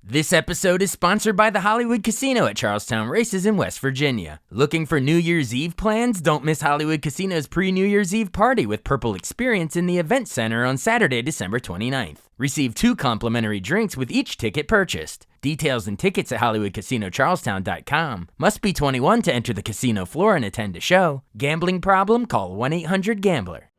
This episode is sponsored by the Hollywood Casino at Charlestown Races in West Virginia. Looking for New Year's Eve plans? Don't miss Hollywood Casino's pre-New Year's Eve party with Purple Experience in the Event Center on Saturday, December 29th. Receive 2 complimentary drinks with each ticket purchased. Details and tickets at HollywoodCasinoCharlestown.com. Must be 21 to enter the casino floor and attend a show. Gambling problem? Call 1-800-GAMBLER.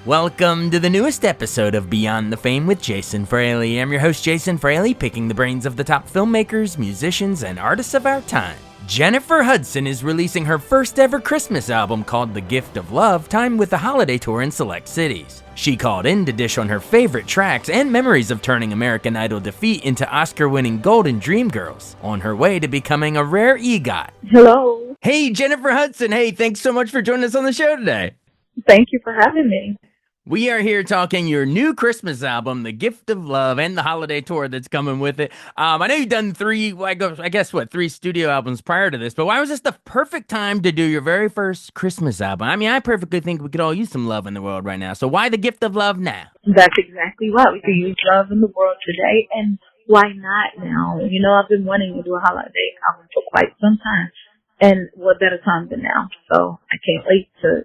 Welcome to the newest episode of Beyond the Fame with Jason Fraley. I'm your host, Jason Fraley, picking the brains of the top filmmakers, musicians, and artists of our time. Jennifer Hudson is releasing her first ever Christmas album called The Gift of Love, timed with a holiday tour in select cities. She called in to dish on her favorite tracks and memories of turning American Idol defeat into Oscar-winning Golden Dreamgirls, on her way to becoming a rare EGOT. Hello. Hey, Jennifer Hudson. Hey, thanks so much for joining us on the show today. Thank you for having me. We are here talking your new Christmas album, The Gift of Love, and the holiday tour that's coming with it. I know you've done 3 studio albums prior to this, but why was this the perfect time to do your very first Christmas album? I mean, I perfectly think we could all use some love in the world right now. So why The Gift of Love now? That's exactly right. We could use love in the world today, and why not now? You know, I've been wanting to do a holiday album for quite some time, and what better time than now? So I can't wait to,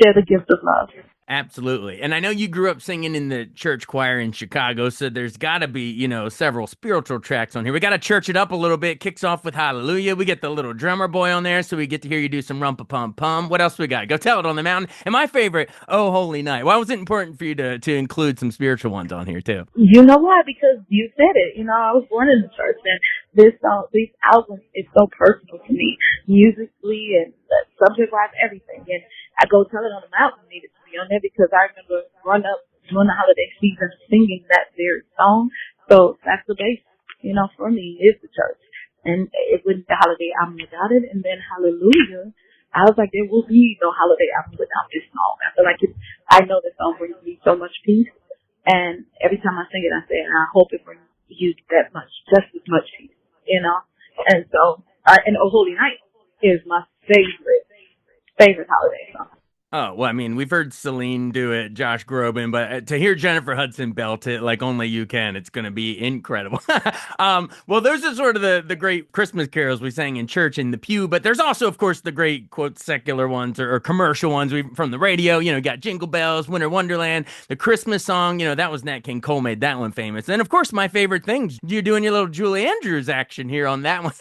share the gift of love. Absolutely. And I know you grew up singing in the church choir in Chicago, so there's got to be, several spiritual tracks on here. We got to church it up a little bit. Kicks off with Hallelujah. We get the little drummer boy on there, so we get to hear you do some rumpa-pum-pum. What else we got? Go Tell It on the Mountain. And my favorite, Oh Holy Night. Why was it important for you to include some spiritual ones on here, too? You know why? Because you said it. I was born in the church, and this album is so personal to me, musically and subject-wise, everything. And I Go Tell It on the Mountain needed to be on there because I remember growing up during the holiday season singing that very song. So that's the base, for me, is the church. And it wouldn't be the holiday album without it. And then Hallelujah, I was like, there will be no holiday album without this song. I feel like I know this song brings me so much peace. And every time I sing it, I say, and I hope it brings you that much, just as much peace, And so, and Oh Holy Night is my favorite holiday song. Oh, well, I mean, we've heard Celine do it, Josh Groban, but to hear Jennifer Hudson belt it like only you can, it's going to be incredible. Well, those are sort of the great Christmas carols we sang in church in the pew, but there's also, of course, the great, quote, secular ones or commercial ones from the radio. Got Jingle Bells, Winter Wonderland, the Christmas song, that was Nat King Cole made that one famous. And, of course, my favorite thing, you're doing your little Julie Andrews action here on that one.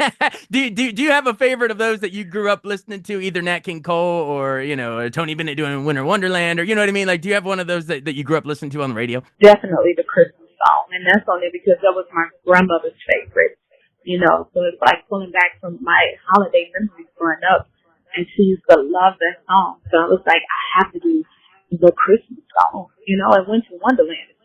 Do you have a favorite of those that you grew up listening to, either Nat King Cole or, Tony Bennett doing Winter Wonderland, or you know what I mean? Like, do you have one of those that you grew up listening to on the radio? Definitely the Christmas song, and that's only because that was my grandmother's favorite, so it's like pulling back from my holiday memories growing up, and she used to love that song, so I was like, I have to do the Christmas song, and Winter Wonderland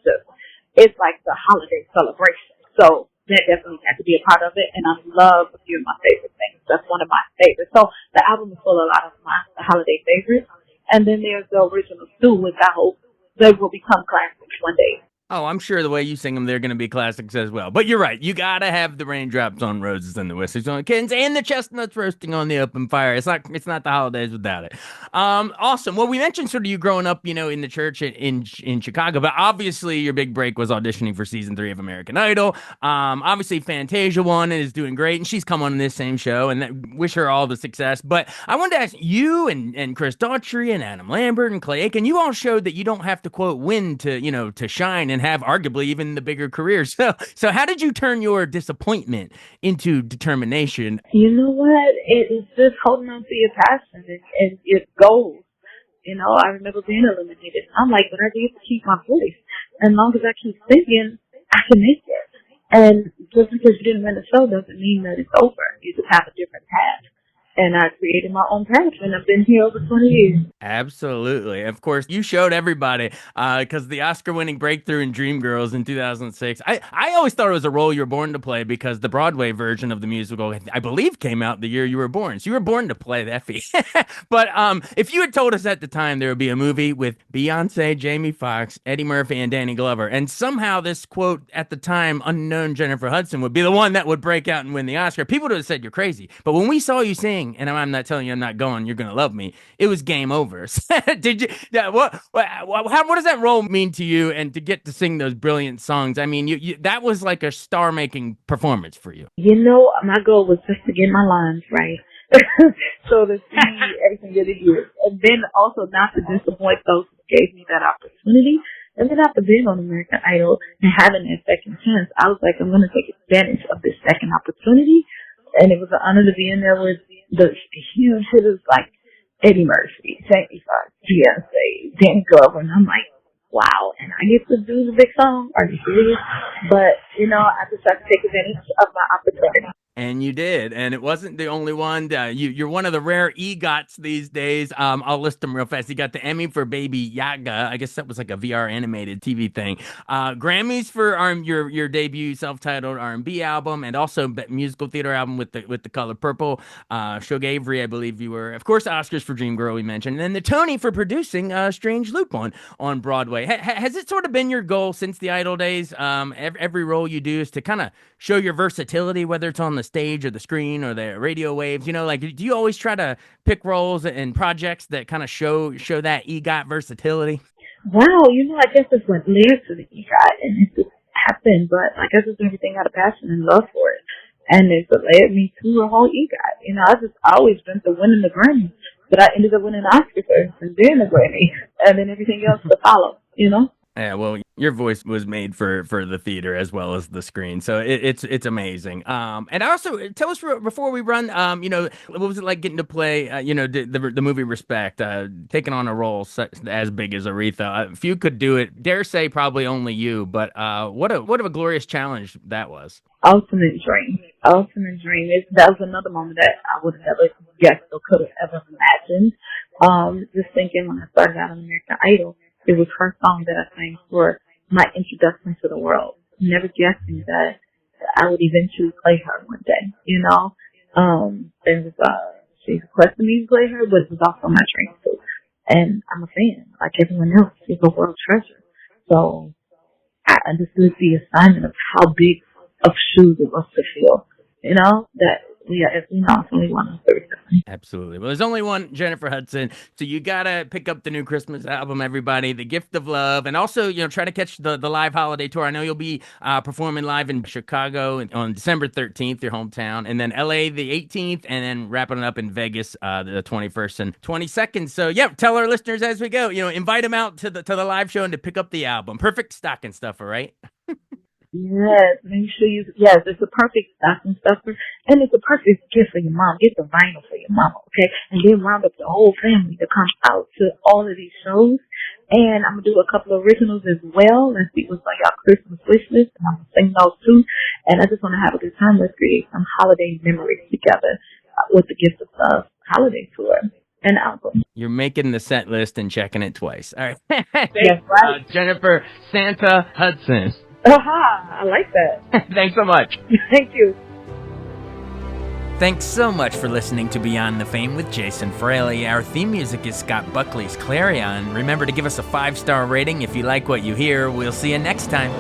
it's like the holiday celebration, so that definitely had to be a part of it, and I love a few of my favorite things. That's one of my favorites. So the album is full of a lot of my holiday favorites. And then there's the original too, which I hope they will become classics one day. Oh, I'm sure the way you sing them, they're going to be classics as well. But you're right. You got to have the raindrops on roses and the whistles on kittens and the chestnuts roasting on the open fire. It's not the holidays without it. Awesome. Well, we mentioned sort of you growing up, in the church in Chicago, but obviously your big break was auditioning for season 3 of American Idol. Obviously Fantasia won and is doing great, and she's come on this same show, and wish her all the success. But I wanted to ask you and Chris Daughtry and Adam Lambert and Clay Aiken, you all showed that you don't have to, quote, win to shine and have arguably even the bigger careers. So how did you turn your disappointment into determination? You know what? It's just holding on to your passion and your goals. I remember being eliminated. I'm like, but I get to keep my voice. As long as I keep singing, I can make it. And just because you didn't win the show doesn't mean that it's over. You just have a different path. and I created my own path, and I've been here over 20 years. Absolutely. Of course, you showed everybody because the Oscar-winning breakthrough in Dreamgirls in 2006. I always thought it was a role you were born to play because the Broadway version of the musical, I believe, came out the year you were born. So you were born to play that feat. But if you had told us at the time there would be a movie with Beyonce, Jamie Foxx, Eddie Murphy, and Danny Glover, and somehow this quote at the time unknown Jennifer Hudson would be the one that would break out and win the Oscar, people would have said you're crazy. But when we saw you sing, and I'm not telling you I'm not going, you're going to love me, it was game over. Did you? Yeah, what does that role mean to you? And to get to sing those brilliant songs, I mean, that was like a star-making performance for you. You know, my goal was just to get my lines right. So to see everything that it is. And then also not to disappoint those who gave me that opportunity. And then after being on American Idol and having that second chance, I was like, I'm going to take advantage of this second opportunity. And it was an honor to be in there with the huge hitters like Eddie Murphy, Jamie Foxx, Beyonce, Danny Glover. And I'm like, wow. And I get to do the big song. Are you serious? But, you know, I just have to take advantage of my opportunity. And you did, and it wasn't the only one. You're one of the rare EGOTs these days. I'll list them real fast. You got the Emmy for Baby Yaga. I guess that was like a VR animated TV thing. Grammys for your debut self-titled R&B album, and also musical theater album with the color purple. Shug Avery, I believe you were. Of course, Oscars for Dreamgirl we mentioned, and then the Tony for producing Strange Loop on Broadway. Has it sort of been your goal since the Idol days? Every role you do is to kind of show your versatility, whether it's on the stage or the screen or the radio waves. You know, like, do you always try to pick roles and projects that kind of show that EGOT versatility? Wow, you know, I guess it's what led to the EGOT, and it just happened, but I guess it's everything out of passion and love for it. And it's what led me to a whole EGOT. You know, I just always dreamt of winning the Grammy, but I ended up winning an Oscar first and then the Grammy, and then everything else to follow, you know? Yeah, well, your voice was made for the theater as well as the screen, so it's amazing. And also tell us before we run, you know, what was it like getting to play, you know, the movie Respect, taking on a role as big as Aretha? If you could do it, dare say probably only you, but what a glorious challenge that was. Ultimate dream. Ultimate dream. That was another moment that I would have never guessed or could have ever imagined. Just thinking when I started out on American Idol, it was her song that I sang for my introduction to the world. Never guessing that I would eventually play her one day, you know? It was, she requested me to play her, but it was also my dream too. And I'm a fan, like everyone else. She's a world treasure. So I understood the assignment of how big of shoes it was to fill, you know, that it's only one on Thursday. Absolutely. Well, there's only one Jennifer Hudson, so you gotta pick up the new Christmas album, everybody, The Gift of Love, and also, you know, try to catch the live holiday tour. I know you'll be performing live in Chicago on December 13th, your hometown, and then LA the 18th, and then wrapping it up in Vegas the 21st and 22nd. So yeah, tell our listeners as we go, you know, invite them out to the live show and to pick up the album. Perfect stocking stuffer, right? Yes, make sure yes, it's a perfect stocking stuffer, and it's a perfect gift for your mom. Get the vinyl for your mama, okay? And then round up the whole family to come out to all of these shows. And I'm going to do a couple of originals as well. Let's see what's on y'all Christmas wish list, and I'm going to sing those too. And I just want to have a good time. Let's create some holiday memories together with the Gift of Love holiday tour and album. You're making the set list and checking it twice. All right. Yes, right. Jennifer Santa Hudson. Aha, I like that. Thanks so much. Thank you. Thanks so much for listening to Beyond the Fame with Jason Fraley. Our theme music is Scott Buckley's Clarion. Remember to give us a 5-star rating if you like what you hear. We'll see you next time.